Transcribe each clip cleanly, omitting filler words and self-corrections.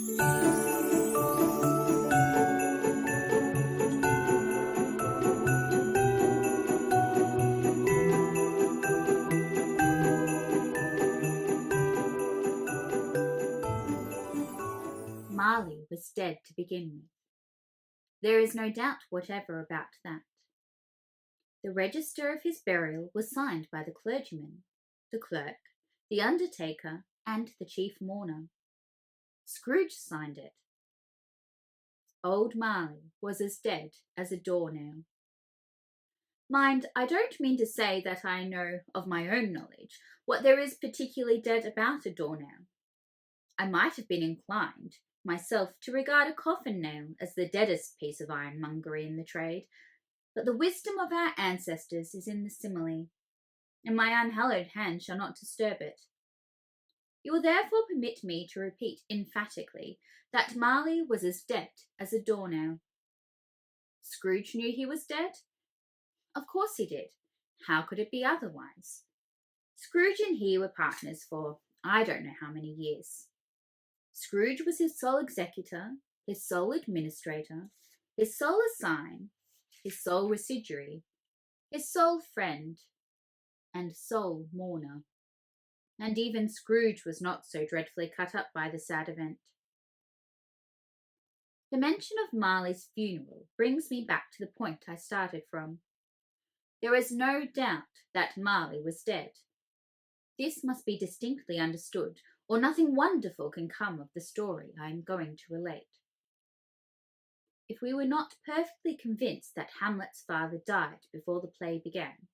Marley was dead to begin with. There is no doubt whatever about that. The register of his burial was signed by the clergyman, the clerk, the undertaker, and the chief mourner. Scrooge signed it. Old Marley was as dead as a doornail. Mind, I don't mean to say that I know of my own knowledge what there is particularly dead about a doornail. I might have been inclined, myself, to regard a coffin nail as the deadest piece of ironmongery in the trade, but the wisdom of our ancestors is in the simile, and my unhallowed hand shall not disturb it. You will therefore permit me to repeat emphatically that Marley was as dead as a doornail. Scrooge knew he was dead? Of course he did. How could it be otherwise? Scrooge and he were partners for I don't know how many years. Scrooge was his sole executor, his sole administrator, his sole assign, his sole residuary, his sole friend, and sole mourner. And even Scrooge was not so dreadfully cut up by the sad event. The mention of Marley's funeral brings me back to the point I started from. There is no doubt that Marley was dead. This must be distinctly understood, or nothing wonderful can come of the story I am going to relate. If we were not perfectly convinced that Hamlet's father died before the play began,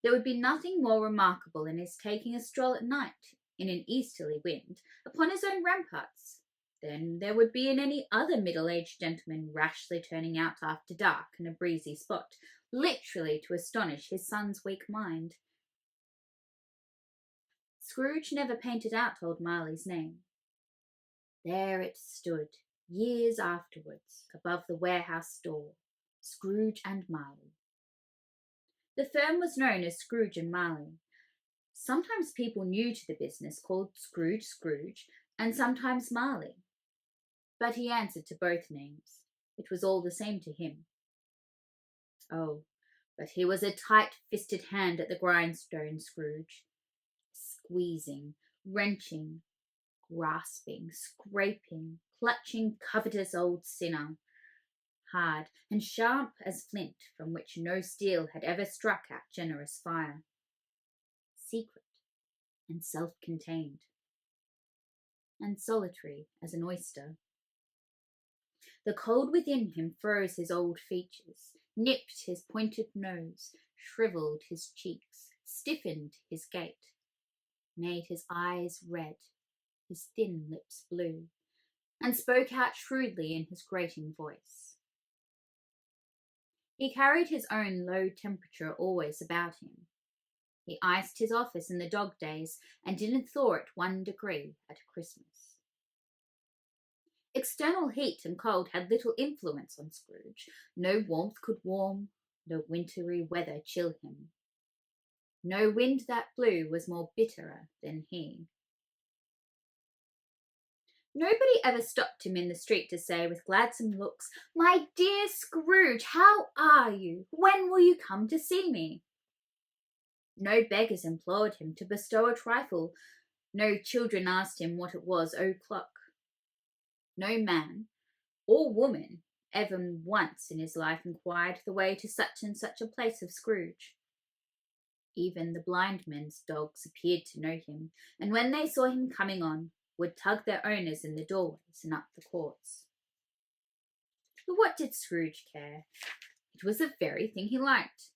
there would be nothing more remarkable in his taking a stroll at night, in an easterly wind, upon his own ramparts, than there would be in any other middle-aged gentleman rashly turning out after dark in a breezy spot, literally to astonish his son's weak mind. Scrooge never painted out old Marley's name. There it stood, years afterwards, above the warehouse door, Scrooge and Marley. The firm was known as Scrooge and Marley. Sometimes people new to the business called Scrooge, and sometimes Marley. But he answered to both names. It was all the same to him. Oh, but he was a tight-fisted hand at the grindstone, Scrooge. Squeezing, wrenching, grasping, scraping, clutching, covetous old sinner. Hard and sharp as flint, from which no steel had ever struck at generous fire. Secret and self-contained, and solitary as an oyster. The cold within him froze his old features, nipped his pointed nose, shrivelled his cheeks, stiffened his gait, made his eyes red, his thin lips blue, and spoke out shrewdly in his grating voice. He carried his own low temperature always about him. He iced his office in the dog days and didn't thaw it 1 degree at Christmas. External heat and cold had little influence on Scrooge. No warmth could warm, no wintry weather chill him. No wind that blew was more bitterer than he. Nobody ever stopped him in the street to say with gladsome looks, "My dear Scrooge, how are you? When will you come to see me?" No beggars implored him to bestow a trifle. No children asked him what it was o'clock. No man or woman ever once in his life inquired the way to such and such a place of Scrooge. Even the blind men's dogs appeared to know him, and when they saw him coming on, would tug their owners in the doorways and up the courts. But what did Scrooge care? It was the very thing he liked.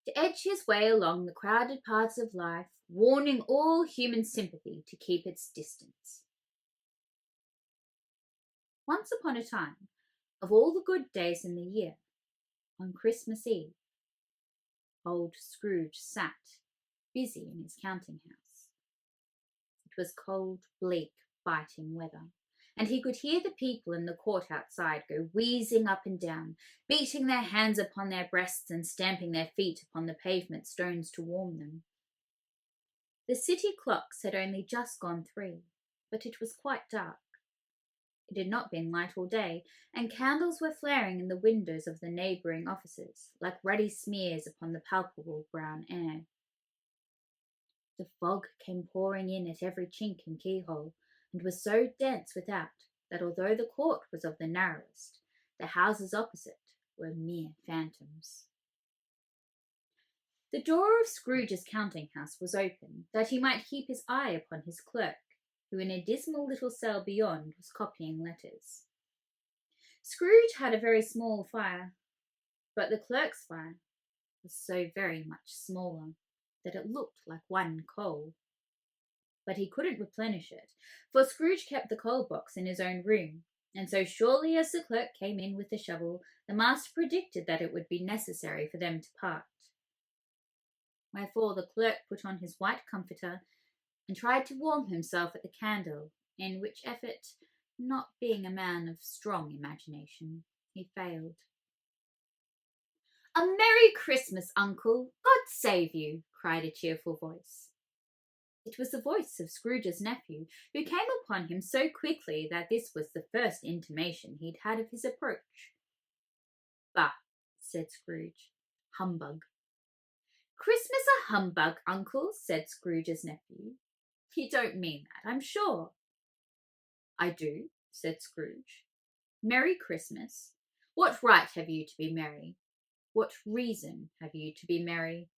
To edge his way along the crowded paths of life, warning all human sympathy to keep its distance. Once upon a time, of all the good days in the year, on Christmas Eve, old Scrooge sat, busy in his counting-house. It was cold, bleak, biting weather, and he could hear the people in the court outside go wheezing up and down, beating their hands upon their breasts and stamping their feet upon the pavement stones to warm them. The city clocks had only just gone 3, but it was quite dark. It had not been light all day, and candles were flaring in the windows of the neighbouring offices, like ruddy smears upon the palpable brown air. The fog came pouring in at every chink and keyhole, and was so dense without that although the court was of the narrowest, the houses opposite were mere phantoms. The door of Scrooge's counting-house was open, that he might keep his eye upon his clerk, who in a dismal little cell beyond was copying letters. Scrooge had a very small fire, but the clerk's fire was so very much smaller that it looked like one coal. But he couldn't replenish it, for Scrooge kept the coal box in his own room, and so surely as the clerk came in with the shovel, the master predicted that it would be necessary for them to part. Wherefore the clerk put on his white comforter and tried to warm himself at the candle, in which effort, not being a man of strong imagination, he failed. "A Merry Christmas, Uncle! God save you!" cried a cheerful voice. It was the voice of Scrooge's nephew, who came upon him so quickly that this was the first intimation he'd had of his approach. "Bah!" said Scrooge. "Humbug." "Christmas a humbug, Uncle?" said Scrooge's nephew. "You don't mean that, I'm sure." "I do," said Scrooge. "Merry Christmas? What right have you to be merry? What reason have you to be merry?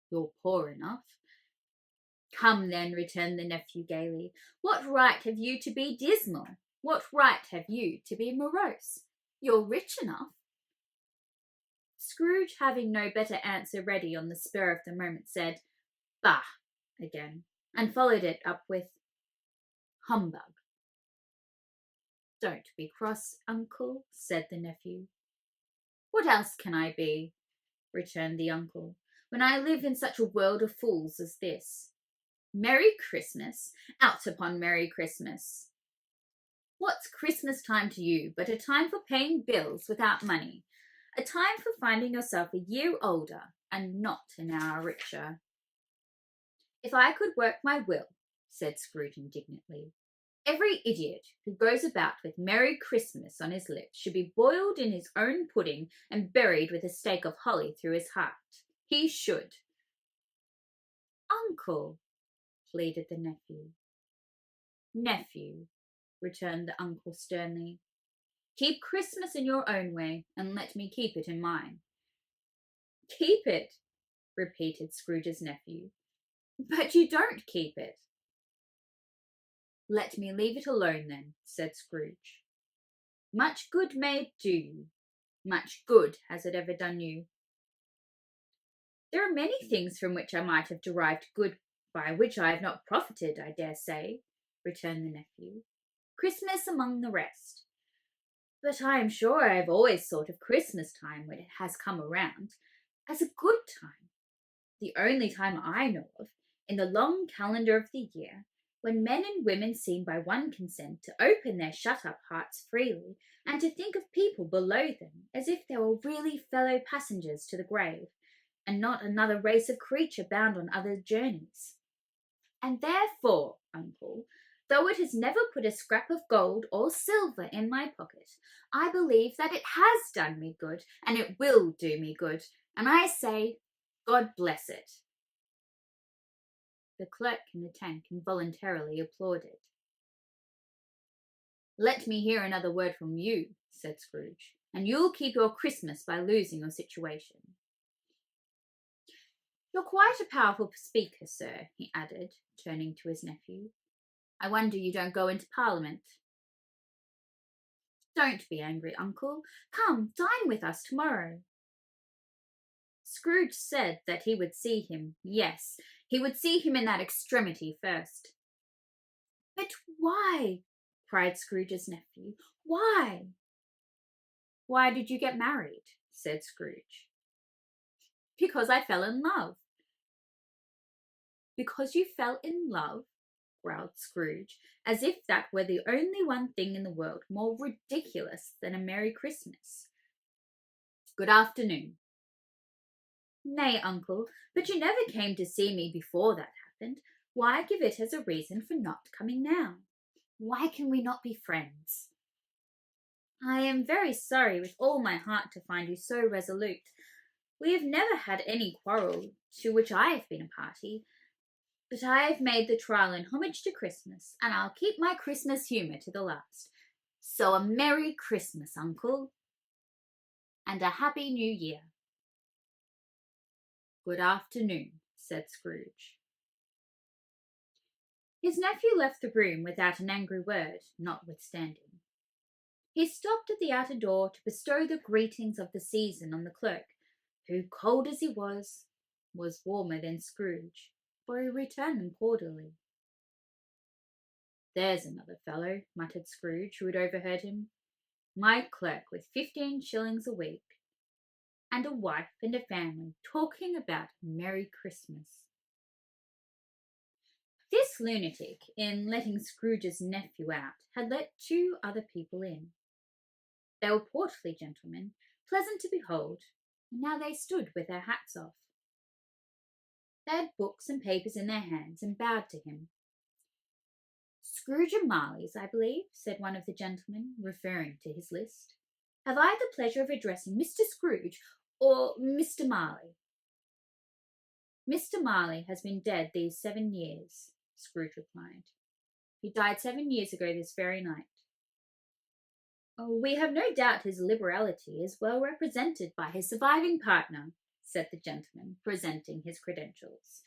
You're poor enough." "Come, then," returned the nephew gaily, "what right have you to be dismal? What right have you to be morose? You're rich enough." Scrooge, having no better answer ready on the spur of the moment, said, "Bah!" again, and followed it up with, "Humbug." "Don't be cross, Uncle," said the nephew. "What else can I be," returned the uncle, "when I live in such a world of fools as this? Merry Christmas! Out upon Merry Christmas! What's Christmas time to you but a time for paying bills without money, a time for finding yourself a year older and not an hour richer?" "If I could work my will," said Scrooge indignantly, "every idiot who goes about with Merry Christmas on his lips should be boiled in his own pudding and buried with a stake of holly through his heart. He should." "Uncle," pleaded the nephew. "Nephew," returned the uncle sternly, "keep Christmas in your own way, and let me keep it in mine." "Keep it," repeated Scrooge's nephew, "but you don't keep it." "Let me leave it alone, then," said Scrooge. "Much good may it do you. Much good has it ever done you." "There are many things from which I might have derived good by which I have not profited, I dare say," returned the nephew, "Christmas among the rest. But I am sure I have always thought of Christmas time, when it has come around, as a good time, the only time I know of, in the long calendar of the year, when men and women seem by one consent to open their shut-up hearts freely, and to think of people below them as if they were really fellow passengers to the grave, and not another race of creature bound on other journeys. And therefore, Uncle, though it has never put a scrap of gold or silver in my pocket, I believe that it has done me good, and it will do me good, and I say, God bless it." The clerk in the tank involuntarily applauded. "Let me hear another word from you," said Scrooge, "and you'll keep your Christmas by losing your situation. You're quite a powerful speaker, sir," he added, turning to his nephew. "I wonder you don't go into Parliament." "Don't be angry, Uncle. Come, dine with us tomorrow." Scrooge said that he would see him, yes, he would see him in that extremity first. "But why?" cried Scrooge's nephew. "Why?" "Why did you get married?" said Scrooge. "Because I fell in love." "Because you fell in love?" growled Scrooge, as if that were the only one thing in the world more ridiculous than a Merry Christmas. "Good afternoon." "Nay, Uncle, but you never came to see me before that happened. Why give it as a reason for not coming now? Why can we not be friends?" I am very sorry with all my heart to find you so resolute. We have never had any quarrel to which I have been a party, but I have made the trial in homage to Christmas, and I'll keep my Christmas humour to the last. So a Merry Christmas, Uncle, and a Happy New Year. Good afternoon, said Scrooge. His nephew left the room without an angry word, notwithstanding. He stopped at the outer door to bestow the greetings of the season on the clerk, who, cold as he was warmer than Scrooge, for he returned them cordially. There's another fellow, muttered Scrooge, who had overheard him. My clerk with 15 shillings a week, and a wife and a family, talking about Merry Christmas. This lunatic, in letting Scrooge's nephew out, had let 2 other people in. They were portly gentlemen, pleasant to behold, and now they stood with their hats off. They had books and papers in their hands and bowed to him. Scrooge and Marley's, I believe, said one of the gentlemen, referring to his list. Have I the pleasure of addressing Mr. Scrooge or Mr. Marley? Mr. Marley has been dead these 7 years, Scrooge replied. He died 7 years ago this very night. Oh, we have no doubt his liberality is well represented by his surviving partner, said the gentleman, presenting his credentials.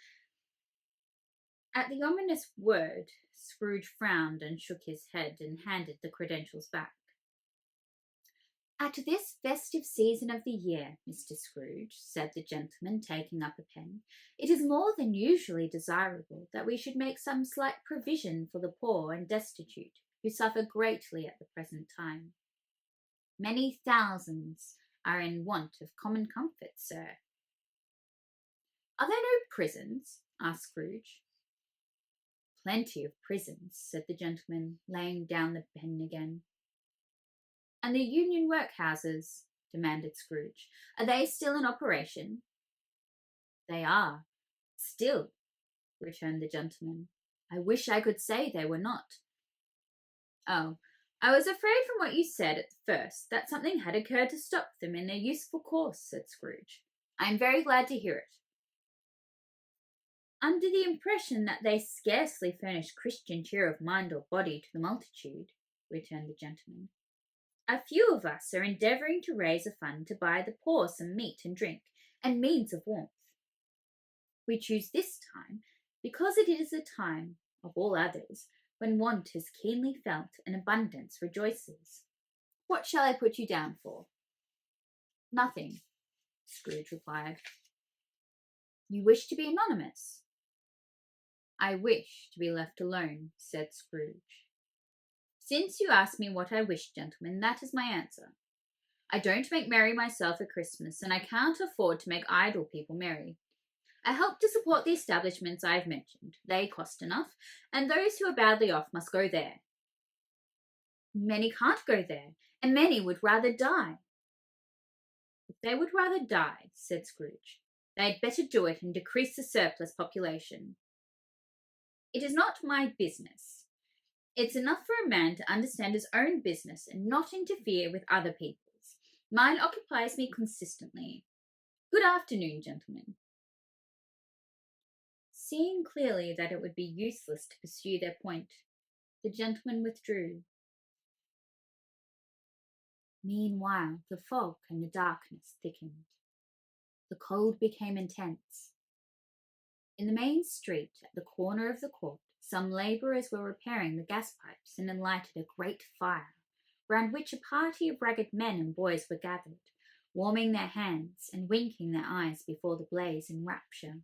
At the ominous word, Scrooge frowned and shook his head and handed the credentials back. At this festive season of the year, Mr. Scrooge, said the gentleman, taking up a pen, it is more than usually desirable that we should make some slight provision for the poor and destitute, who suffer greatly at the present time. Many thousands are in want of common comfort, sir. Are there no prisons? Asked Scrooge. Plenty of prisons, said the gentleman, laying down the pen again. And the union workhouses? Demanded Scrooge. Are they still in operation? They are. Still, returned the gentleman. I wish I could say they were not. Oh, I was afraid from what you said at first that something had occurred to stop them in their useful course, said Scrooge. I am very glad to hear it. Under the impression that they scarcely furnish Christian cheer of mind or body to the multitude, returned the gentleman, a few of us are endeavouring to raise a fund to buy the poor some meat and drink and means of warmth. We choose this time because it is a time, of all others, when want is keenly felt and abundance rejoices. What shall I put you down for? Nothing, Scrooge replied. You wish to be anonymous? I wish to be left alone, said Scrooge. Since you ask me what I wish, gentlemen, that is my answer. I don't make merry myself at Christmas, and I can't afford to make idle people merry. I help to support the establishments I have mentioned. They cost enough, and those who are badly off must go there. Many can't go there, and many would rather die. If they would rather die, said Scrooge, they'd better do it and decrease the surplus population. It is not my business. It's enough for a man to understand his own business and not interfere with other people's. Mine occupies me consistently. Good afternoon, gentlemen. Seeing clearly that it would be useless to pursue their point, the gentlemen withdrew. Meanwhile, the fog and the darkness thickened. The cold became intense. In the main street, at the corner of the court, some labourers were repairing the gas pipes and had lighted a great fire, round which a party of ragged men and boys were gathered, warming their hands and winking their eyes before the blaze in rapture.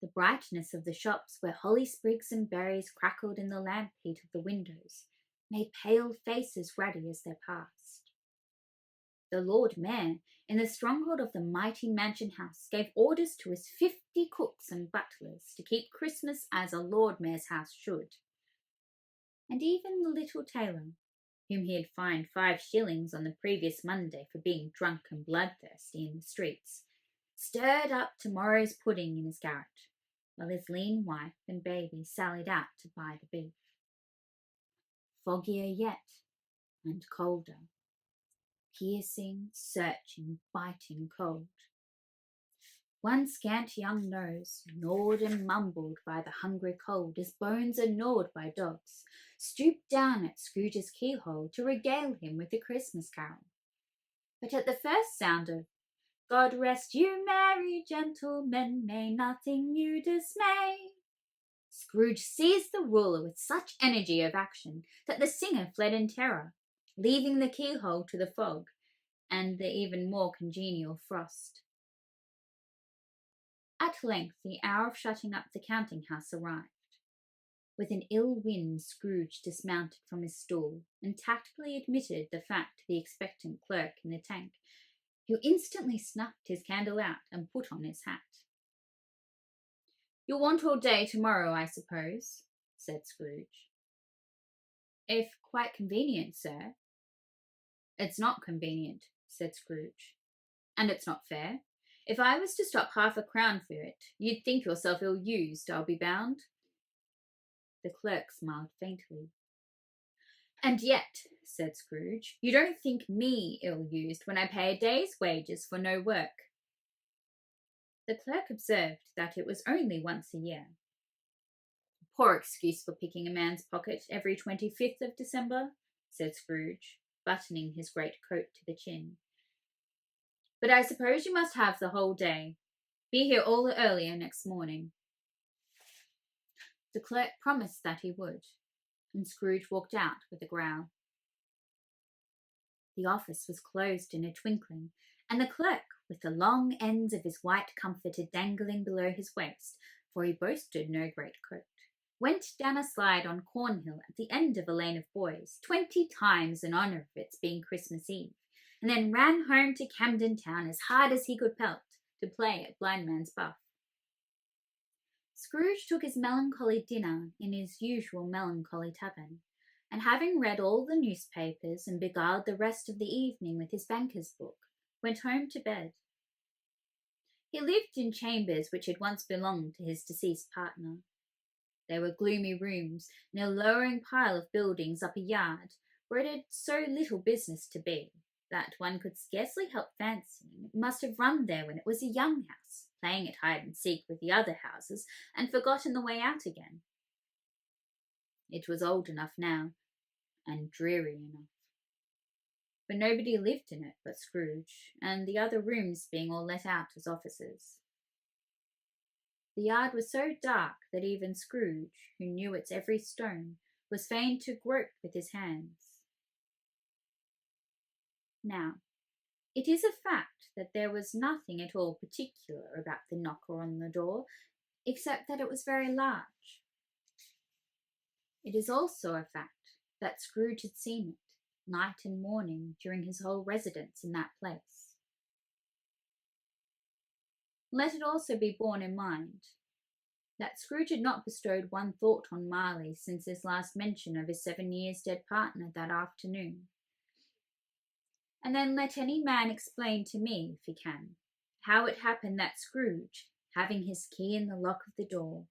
The brightness of the shops, where holly sprigs and berries crackled in the lamp heat of the windows, made pale faces ruddy as they passed. The Lord Mayor, in the stronghold of the mighty mansion house, gave orders to his 50 cooks and butlers to keep Christmas as a Lord Mayor's house should. And even the little tailor, whom he had fined 5 shillings on the previous Monday for being drunk and bloodthirsty in the streets, stirred up tomorrow's pudding in his garret, while his lean wife and baby sallied out to buy the beef. Foggier yet, and colder. Piercing, searching, biting cold. One scant young nose, gnawed and mumbled by the hungry cold, as bones are gnawed by dogs, stooped down at Scrooge's keyhole to regale him with a Christmas carol. But at the first sound of "God rest you, merry gentlemen, may nothing you dismay," Scrooge seized the ruler with such energy of action that the singer fled in terror, leaving the keyhole to the fog and the even more congenial frost. At length the hour of shutting up the counting-house arrived. With an ill wind, Scrooge dismounted from his stool and tactfully admitted the fact to the expectant clerk in the tank, who instantly snuffed his candle out and put on his hat. "You'll want all day tomorrow, I suppose," said Scrooge. "If quite convenient, sir." "It's not convenient," said Scrooge. "And it's not fair. If I was to stop half-a-crown for it, you'd think yourself ill-used, I'll be bound." The clerk smiled faintly. "And yet," said Scrooge, "you don't think me ill-used when I pay a day's wages for no work." The clerk observed that it was only once a year. "Poor excuse for picking a man's pocket every 25th of December," said Scrooge, buttoning his great coat to the chin. "But I suppose you must have the whole day. Be here all the earlier next morning." The clerk promised that he would, and Scrooge walked out with a growl. The office was closed in a twinkling, and the clerk, with the long ends of his white comforter dangling below his waist, for he boasted no great coat, went down a slide on Cornhill at the end of a lane of boys, 20 times in honour of its being Christmas Eve, and then ran home to Camden Town as hard as he could pelt to play at blindman's buff. Scrooge took his melancholy dinner in his usual melancholy tavern, and having read all the newspapers and beguiled the rest of the evening with his banker's book, went home to bed. He lived in chambers which had once belonged to his deceased partner. They were gloomy rooms in a lowering pile of buildings up a yard, where it had so little business to be that one could scarcely help fancying it must have run there when it was a young house, playing at hide-and-seek with the other houses, and forgotten the way out again. It was old enough now, and dreary enough. But nobody lived in it but Scrooge, and the other rooms being all let out as offices. The yard was so dark that even Scrooge, who knew its every stone, was fain to grope with his hands. Now, it is a fact that there was nothing at all particular about the knocker on the door, except that it was very large. It is also a fact that Scrooge had seen it, night and morning, during his whole residence in that place. Let it also be borne in mind that Scrooge had not bestowed one thought on Marley since his last mention of his 7 years dead partner that afternoon. And then let any man explain to me, if he can, how it happened that Scrooge, having his key in the lock of the door,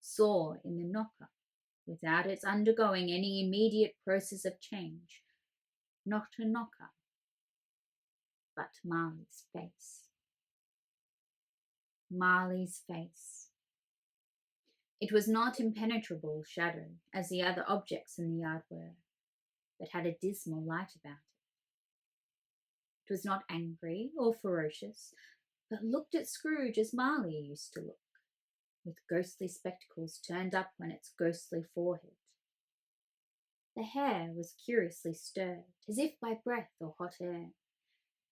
saw in the knocker, without its undergoing any immediate process of change, not a knocker, but Marley's face. Marley's face. It was not impenetrable shadow, as the other objects in the yard were, but had a dismal light about it. It was not angry or ferocious, but looked at Scrooge as Marley used to look, with ghostly spectacles turned up on its ghostly forehead. The hair was curiously stirred, as if by breath or hot air,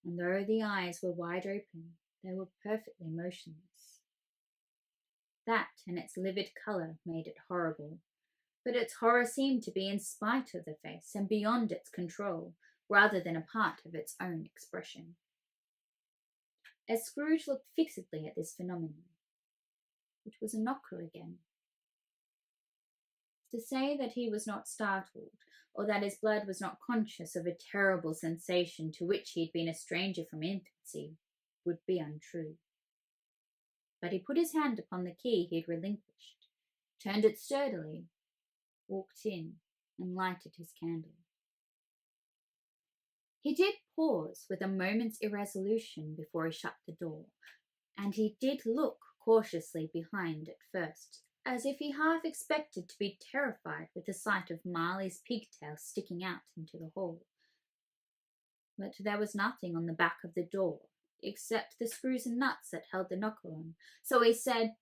and though the eyes were wide open, they were perfectly motionless. That and its livid colour made it horrible, but its horror seemed to be in spite of the face and beyond its control, rather than a part of its own expression. As Scrooge looked fixedly at this phenomenon, it was a knocker again. To say that he was not startled, or that his blood was not conscious of a terrible sensation to which he had been a stranger from infancy, would be untrue. But he put his hand upon the key he had relinquished, turned it sturdily, walked in, and lighted his candle. He did pause with a moment's irresolution before he shut the door, and he did look cautiously behind at first, as if he half expected to be terrified with the sight of Marley's pigtail sticking out into the hall. But there was nothing on the back of the door, except the screws and nuts that held the knocker on, so he said,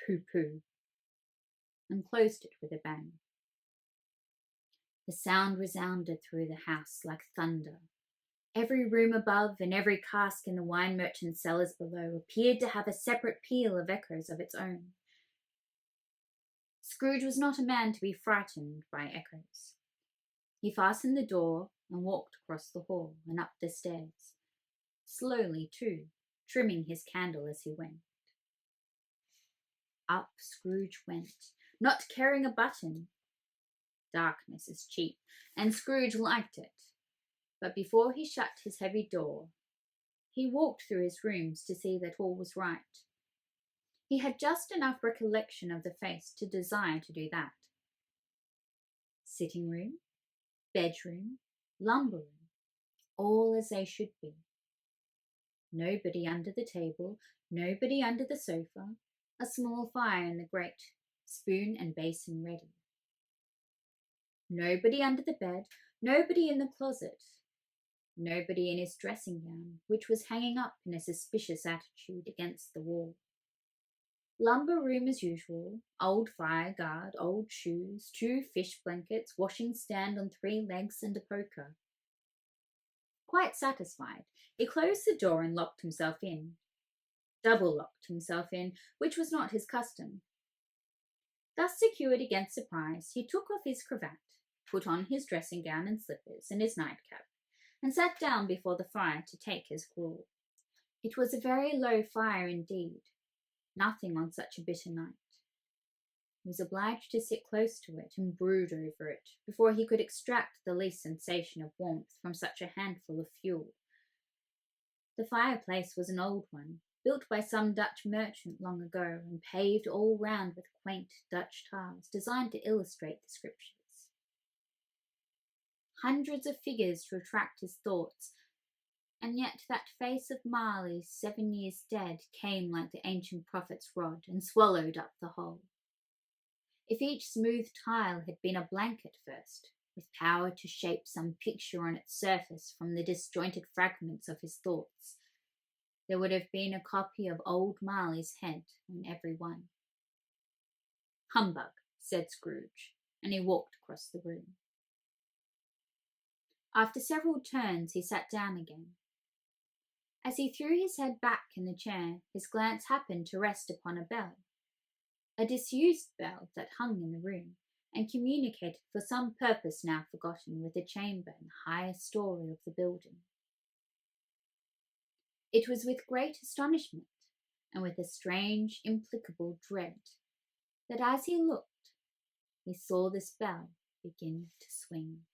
"Pooh-pooh," and closed it with a bang. The sound resounded through the house like thunder. Every room above and every cask in the wine merchant's cellars below appeared to have a separate peal of echoes of its own. Scrooge was not a man to be frightened by echoes. He fastened the door and walked across the hall and up the stairs, slowly too, trimming his candle as he went. Up Scrooge went, not caring a button. Darkness is cheap, and Scrooge liked it. But before he shut his heavy door, he walked through his rooms to see that all was right. He had just enough recollection of the face to desire to do that. Sitting room, bedroom, lumber room, all as they should be. Nobody under the table, nobody under the sofa, a small fire in the grate, spoon and basin ready. Nobody under the bed, nobody in the closet, nobody in his dressing gown, which was hanging up in a suspicious attitude against the wall. Lumber room as usual, old fire guard, old shoes, 2 fish blankets, washing stand on 3 legs and a poker. Quite satisfied, he closed the door and locked himself in. Double locked himself in, which was not his custom. Thus secured against surprise, he took off his cravat, put on his dressing gown and slippers and his nightcap, and sat down before the fire to take his gruel. It was a very low fire indeed, nothing on such a bitter night. He was obliged to sit close to it and brood over it before he could extract the least sensation of warmth from such a handful of fuel. The fireplace was an old one, built by some Dutch merchant long ago and paved all round with quaint Dutch tiles designed to illustrate the scriptures. Hundreds of figures to attract his thoughts, and yet that face of Marley, 7 years dead, came like the ancient prophet's rod and swallowed up the whole. If each smooth tile had been a blanket first, with power to shape some picture on its surface from the disjointed fragments of his thoughts, there would have been a copy of old Marley's head on every one. "Humbug," said Scrooge, and he walked across the room. After several turns, he sat down again. As he threw his head back in the chair, his glance happened to rest upon a bell, a disused bell that hung in the room, and communicated for some purpose now forgotten with the chamber in the highest story of the building. It was with great astonishment, and with a strange, implicable dread, that as he looked, he saw this bell begin to swing.